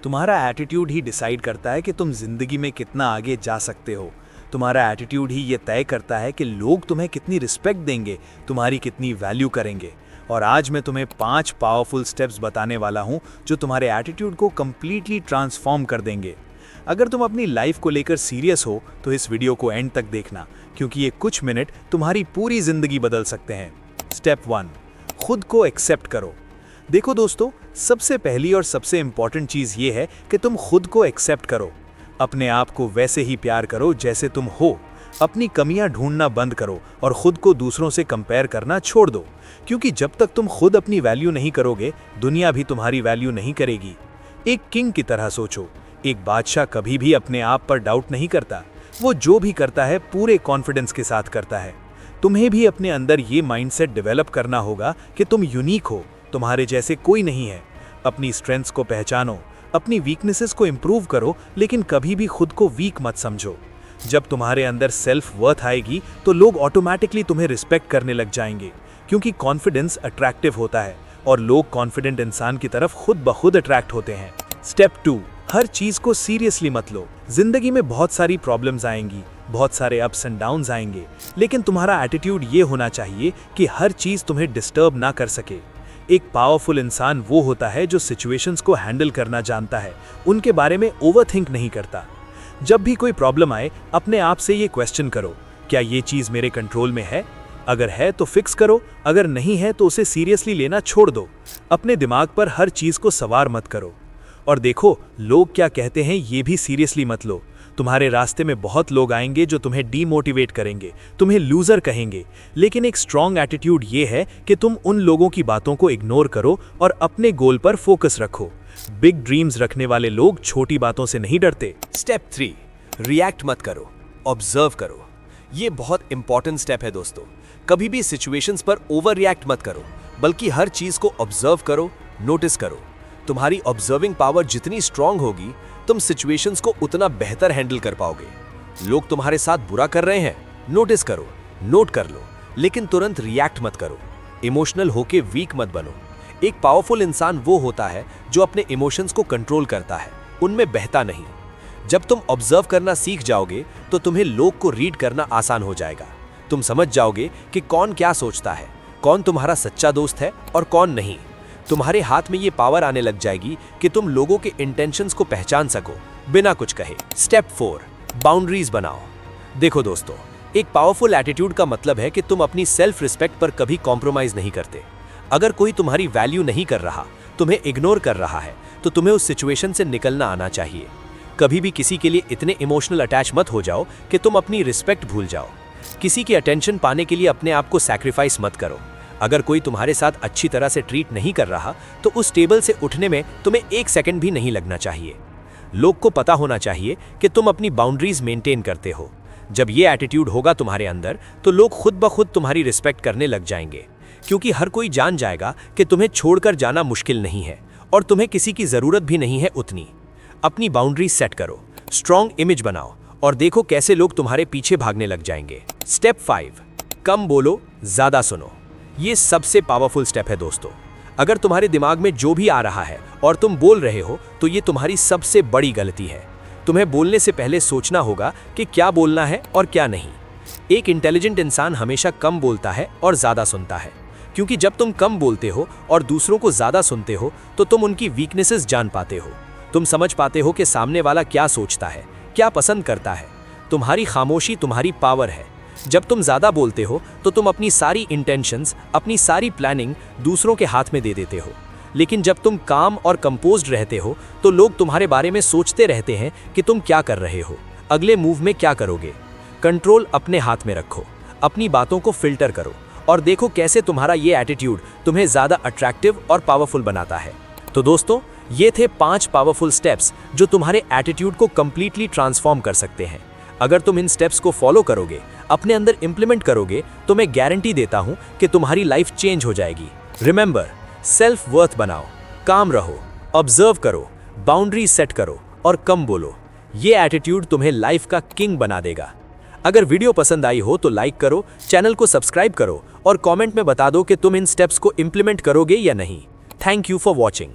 तुम्हारा एटीट्यूड ही डिसाइड करता है कि तुम जिंदगी में कितना आगे जा सकते हो। तुम्हारा एटीट्यूड ही ये तय करता है कि लोग तुम्हें कितनी रिस्पेक्ट देंगे, तुम्हारी कितनी वैल्यू करेंगे। और आज मैं तुम्हें 5 पावरफुल स्टेप्स बताने वाला हूं जो तुम्हारे एटीट्यूड को कंप्लीटली ट्रांसफॉर्म कर देंगे। अगर तुम अपनी लाइफ को लेकर सीरियस हो तो इस वीडियो को एंड तक देखना, क्योंकि ये कुछ मिनट तुम्हारी पूरी जिंदगी बदल सकते हैं। स्टेप 1, खुद को एक्सेप्ट करो। देखो दोस्तों, सबसे पहली और सबसे इंपॉर्टेंट चीज ये है कि तुम खुद को एक्सेप्ट करो। अपने आप को वैसे ही प्यार करो जैसे तुम हो। अपनी कमियां ढूंढना बंद करो और खुद को दूसरों से कंपेयर करना छोड़ दो, क्योंकि जब तक तुम खुद अपनी वैल्यू नहीं करोगे, दुनिया भी तुम्हारी वैल्यू नहीं करेगी। एक किंग की तरह सोचो। एक बादशाह कभी भी अपने आप पर डाउट नहीं करता। वो जो भी करता है पूरे कॉन्फिडेंस के साथ करता है। तुम्हें भी अपने अंदर ये माइंडसेट डेवलप करना होगा कि तुम यूनिक हो, तुम्हारे जैसे कोई नहीं है। अपनी स्ट्रेंथ्स को पहचानो, अपनी वीकनेसेस को इंप्रूव करो, लेकिन कभी भी खुद को वीक मत समझो। जब तुम्हारे अंदर सेल्फ वर्थ आएगी तो लोग ऑटोमेटिकली तुम्हें रिस्पेक्ट करने लग जाएंगे, क्योंकि कॉन्फिडेंस अट्रैक्टिव होता है और लोग कॉन्फिडेंट इंसान की तरफ खुद ब खुद अट्रैक्ट होते हैं। स्टेप 2, हर चीज को सीरियसली मत लो। जिंदगी में बहुत सारी प्रॉब्लम्स आएंगी, बहुत सारे अप्स एंड डाउन्स आएंगे, लेकिन तुम्हारा एटीट्यूड ये होना चाहिए कि हर चीज तुम्हें डिस्टर्ब ना कर सके। एक पावरफुल इंसान वो होता है जो सिचुएशंस को हैंडल करना जानता है, उनके बारे में ओवरथिंक नहीं करता। जब भी कोई प्रॉब्लम आए, अपने आप से ये क्वेश्चन करो, क्या ये चीज मेरे कंट्रोल में है? अगर है तो फिक्स करो, अगर नहीं है तो उसे सीरियसली लेना छोड़ दो। अपने दिमाग पर हर चीज को सवार मत करो। और देखो, लोग क्या कहते हैं ये भी सीरियसली मत लो। तुम्हारे रास्ते में बहुत लोग आएंगे जो तुम्हें डीमोटिवेट करेंगे, तुम्हें लूजर कहेंगे, लेकिन एक स्ट्रॉन्ग एटीट्यूड ये है कि तुम उन लोगों की बातों को इग्नोर करो और अपने गोल पर फोकस रखो। बिग ड्रीम्स रखने वाले लोग छोटी बातों से नहीं डरते। स्टेप 3, रिएक्ट मत करो, ऑब्जर्व करो। ये बहुत इंपॉर्टेंट स्टेप है दोस्तों। कभी भी सिचुएशंस पर ओवर रिएक्ट मत करो, बल्कि हर चीज को ऑब्जर्व करो, नोटिस करो। तुम्हारी ऑब्जर्विंग पावर जितनी स्ट्रांग होगी, तुम सिचुएशंस को उतना बेहतर हैंडल कर पाओगे। लोग तुम्हारे साथ बुरा कर रहे हैं, नोटिस करो, नोट कर लो, लेकिन तुरंत रिएक्ट मत करो। इमोशनल होके वीक मत बनो। एक पावरफुल इंसान वो होता है जो अपने इमोशंस को कंट्रोल करता है, उनमें बहता नहीं। जब तुम ऑब्जर्व करना सीख जाओगे तो तुम्हें लोग को रीड करना आसान हो जाएगा। तुम समझ जाओगे कि कौन क्या सोचता है, कौन तुम्हारा सच्चा दोस्त है और कौन नहीं। तुम्हारे हाथ में ये पावर आने लग जाएगी कि तुम लोगों के इंटेंशंस को पहचान सको बिना कुछ कहे। स्टेप 4, बाउंड्रीज बनाओ। देखो दोस्तों, एक पावरफुल एटीट्यूड का मतलब है कि तुम अपनी सेल्फ रिस्पेक्ट पर कभी कॉम्प्रोमाइज नहीं करते। अगर कोई तुम्हारी वैल्यू नहीं कर रहा, तुम्हें इग्नोर कर रहा है, तो तुम्हें उस सिचुएशन से निकलना आना चाहिए। कभी भी किसी के लिए इतने इमोशनल अटैच मत हो जाओ कि तुम अपनी रिस्पेक्ट भूल जाओ। किसी की अटेंशन पाने के लिए अपने आप को सैक्रिफाइस मत करो। अगर कोई तुम्हारे साथ अच्छी तरह से ट्रीट नहीं कर रहा, तो उस टेबल से उठने में तुम्हें 1 सेकंड भी नहीं लगना चाहिए। लोग को पता होना चाहिए कि तुम अपनी बाउंड्रीज मेंटेन करते हो। जब ये एटीट्यूड होगा तुम्हारे अंदर, तो लोग खुद ब खुद तुम्हारी रिस्पेक्ट करने लग जाएंगे, क्योंकि हर कोई जान जाएगा कि तुम्हें छोड़कर जाना मुश्किल नहीं है और तुम्हें किसी की जरूरत भी नहीं है उतनी। अपनी बाउंड्रीज सेट करो, स्ट्रॉन्ग इमेज बनाओ और देखो कैसे लोग तुम्हारे पीछे भागने लग जाएंगे। स्टेप 5, कम बोलो, ज्यादा सुनो। ये सबसे पावरफुल स्टेप है दोस्तों। अगर तुम्हारे दिमाग में जो भी आ रहा है और तुम बोल रहे हो, तो ये तुम्हारी सबसे बड़ी गलती है। तुम्हें बोलने से पहले सोचना होगा कि क्या बोलना है और क्या नहीं। एक इंटेलिजेंट इंसान हमेशा कम बोलता है और ज्यादा सुनता है, क्योंकि जब तुम कम बोलते हो और दूसरों को ज्यादा सुनते हो, तो तुम उनकी वीकनेसेस जान पाते हो। तुम समझ पाते हो कि सामने वाला क्या सोचता है, क्या पसंद करता है। तुम्हारी खामोशी तुम्हारी पावर है। जब तुम ज्यादा बोलते हो तो तुम अपनी सारी इंटेंशंस, अपनी सारी प्लानिंग दूसरों के हाथ में दे देते हो। लेकिन जब तुम काम और कंपोज्ड रहते हो, तो लोग तुम्हारे बारे में सोचते रहते हैं कि तुम क्या कर रहे हो, अगले मूव में क्या करोगे। कंट्रोल अपने हाथ में रखो, अपनी बातों को फिल्टर करो और देखो कैसे तुम्हारा ये एटीट्यूड तुम्हें ज्यादा अट्रैक्टिव और पावरफुल बनाता है। तो दोस्तों, ये थे 5 पावरफुल स्टेप्स जो तुम्हारे एटीट्यूड को कंप्लीटली ट्रांसफॉर्म कर सकते हैं। अगर तुम इन स्टेप्स को फॉलो करोगे, अपने अंदर इंप्लीमेंट करोगे, तो मैं गारंटी देता हूं कि तुम्हारी लाइफ चेंज हो जाएगी। रिमेंबर, सेल्फ वर्थ बनाओ, काम रहो, ऑब्जर्व करो, बाउंड्रीज सेट करो और कम बोलो। ये एटीट्यूड तुम्हें लाइफ का किंग बना देगा। अगर वीडियो पसंद आई हो तो लाइक करो, चैनल को सब्सक्राइब करो और कमेंट में बता दो कि तुम इन स्टेप्स को इंप्लीमेंट करोगे या नहीं। Thank you for watching.